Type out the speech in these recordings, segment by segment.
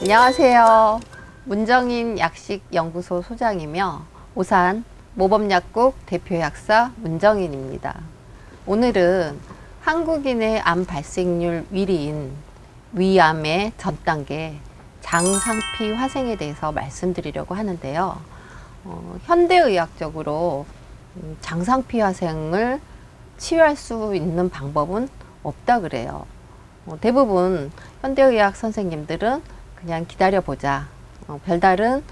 안녕하세요. 문정인 약식연구소 소장이며 오산 모범약국 대표약사 문정인입니다. 오늘은 한국인의 암 발생률 1위인 위암의 전 단계 장상피 화생에 대해서 말씀드리려고 하는데요. 현대의학적으로 장상피 화생을 치유할 수 있는 방법은 없다 그래요. 대부분 현대의학 선생님들은 그냥 기다려보자, 별다른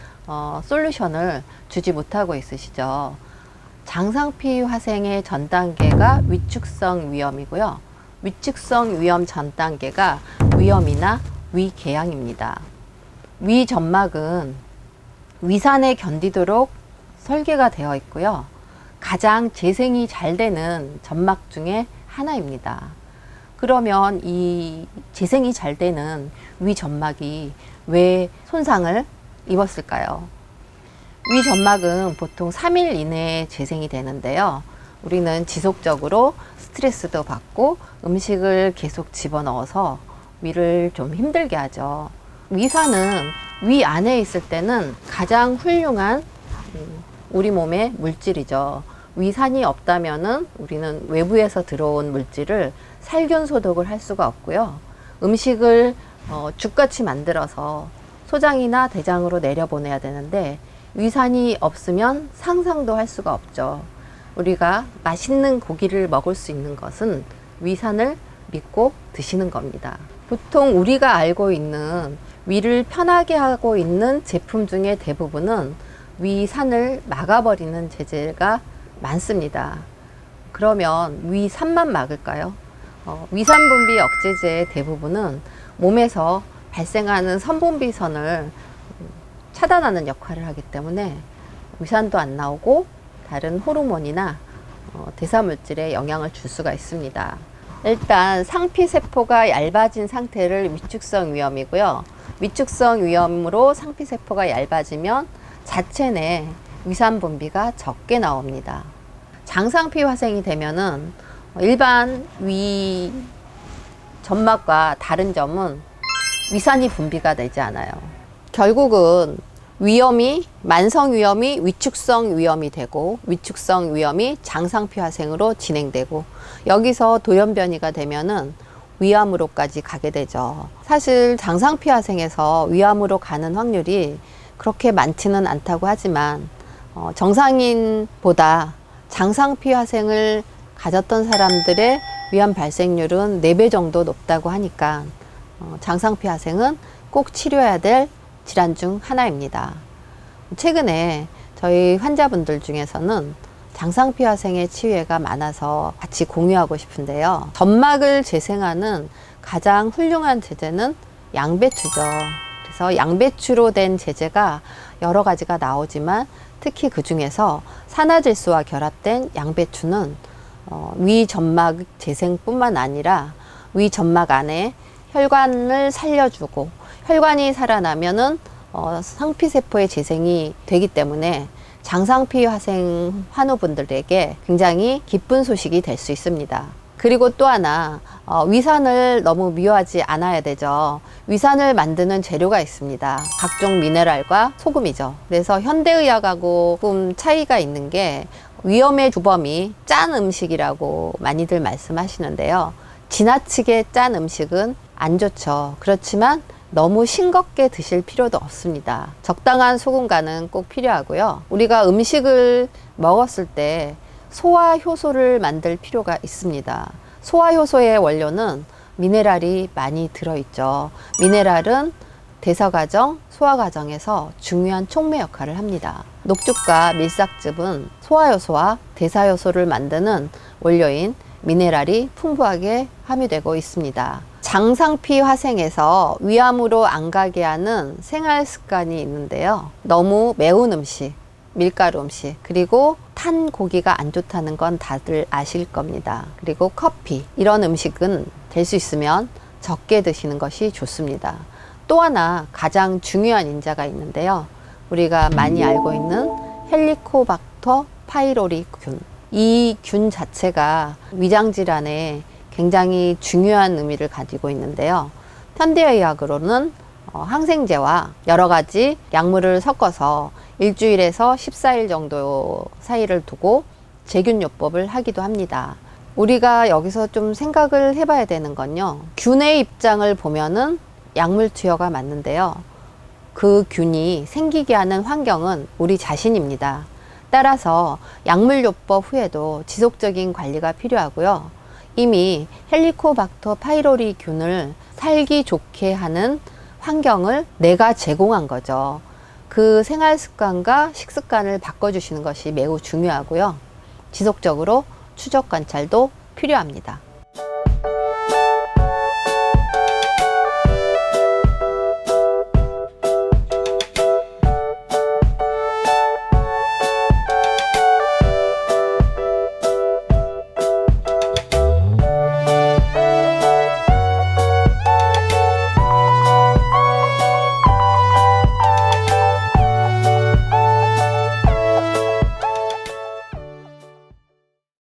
솔루션을 주지 못하고 있으시죠. 장상피 화생의 전 단계가 위축성 위염이고요. 위축성 위염 전 단계가 위염이나 위궤양입니다. 위점막은 위산에 견디도록 설계가 되어 있고요. 가장 재생이 잘 되는 점막 중에 하나입니다. 그러면 이 재생이 잘 되는 위점막이 왜 손상을 입었을까요? 위점막은 보통 3일 이내에 재생이 되는데요. 우리는 지속적으로 스트레스도 받고 음식을 계속 집어넣어서 위를 좀 힘들게 하죠. 위산은 위 안에 있을 때는 가장 훌륭한 우리 몸의 물질이죠. 위산이 없다면은 우리는 외부에서 들어온 물질을 살균 소독을 할 수가 없고요. 음식을 죽같이 만들어서 소장이나 대장으로 내려보내야 되는데 위산이 없으면 상상도 할 수가 없죠. 우리가 맛있는 고기를 먹을 수 있는 것은 위산을 믿고 드시는 겁니다. 보통 우리가 알고 있는 위를 편하게 하고 있는 제품 중에 대부분은 위산을 막아버리는 제재가 많습니다. 그러면 위산만 막을까요? 위산 분비 억제제의 대부분은 몸에서 발생하는 선분비선을 차단하는 역할을 하기 때문에 위산도 안 나오고 다른 호르몬이나 대사물질에 영향을 줄 수가 있습니다. 일단 상피세포가 얇아진 상태를 위축성 위염이고요. 위축성 위염으로 상피세포가 얇아지면 자체 내 위산 분비가 적게 나옵니다. 장상피 화생이 되면은 일반 위 점막과 다른 점은 위산이 분비가 되지 않아요. 결국은 위염이 만성 위염이 위축성 위염이 되고 위축성 위염이 장상피 화생으로 진행되고 여기서 돌연변이가 되면은 위암으로까지 가게 되죠. 사실 장상피 화생에서 위암으로 가는 확률이 그렇게 많지는 않다고 하지만 정상인보다 장상피 화생을 가졌던 사람들의 위암 발생률은 4배 정도 높다고 하니까 장상피 화생은 꼭 치료해야 될 질환 중 하나입니다. 최근에 저희 환자분들 중에서는 장상피 화생의 치유가 많아서 같이 공유하고 싶은데요. 점막을 재생하는 가장 훌륭한 제제는 양배추죠. 그래서 양배추로 된 제제가 여러 가지가 나오지만 특히 그 중에서 산화질소와 결합된 양배추는 위점막 재생뿐만 아니라 위점막 안에 혈관을 살려주고 혈관이 살아나면은 상피세포의 재생이 되기 때문에 장상피 화생 환우분들에게 굉장히 기쁜 소식이 될 수 있습니다. 그리고 또 하나 위산을 너무 미워하지 않아야 되죠. 위산을 만드는 재료가 있습니다. 각종 미네랄과 소금이죠. 그래서 현대의학하고 조금 차이가 있는 게 위염의 주범이 짠 음식이라고 많이들 말씀하시는데요. 지나치게 짠 음식은 안 좋죠. 그렇지만 너무 싱겁게 드실 필요도 없습니다. 적당한 소금간은 꼭 필요하고요. 우리가 음식을 먹었을 때 소화효소를 만들 필요가 있습니다. 소화효소의 원료는 미네랄이 많이 들어있죠. 미네랄은 대사과정, 소화과정에서 중요한 촉매 역할을 합니다. 녹즙과 밀싹즙은 소화효소와 대사효소를 만드는 원료인 미네랄이 풍부하게 함유되고 있습니다. 장상피 화생에서 위암으로 안 가게 하는 생활 습관이 있는데요. 너무 매운 음식, 밀가루 음식, 그리고 탄 고기가 안 좋다는 건 다들 아실 겁니다. 그리고 커피, 이런 음식은 될 수 있으면 적게 드시는 것이 좋습니다. 또 하나 가장 중요한 인자가 있는데요. 우리가 많이 알고 있는 헬리코박터 파이로리 균. 이 균 자체가 위장 질환에 굉장히 중요한 의미를 가지고 있는데요. 현대의학으로는 항생제와 여러 가지 약물을 섞어서 일주일에서 14일 정도 사이를 두고 제균요법을 하기도 합니다. 우리가 여기서 좀 생각을 해봐야 되는 건요. 균의 입장을 보면은 약물 투여가 맞는데요. 그 균이 생기게 하는 환경은 우리 자신입니다. 따라서 약물요법 후에도 지속적인 관리가 필요하고요. 이미 헬리코박터 파이로리 균을 살기 좋게 하는 환경을 내가 제공한 거죠. 그 생활 습관과 식습관을 바꿔주시는 것이 매우 중요하고요. 지속적으로 추적 관찰도 필요합니다.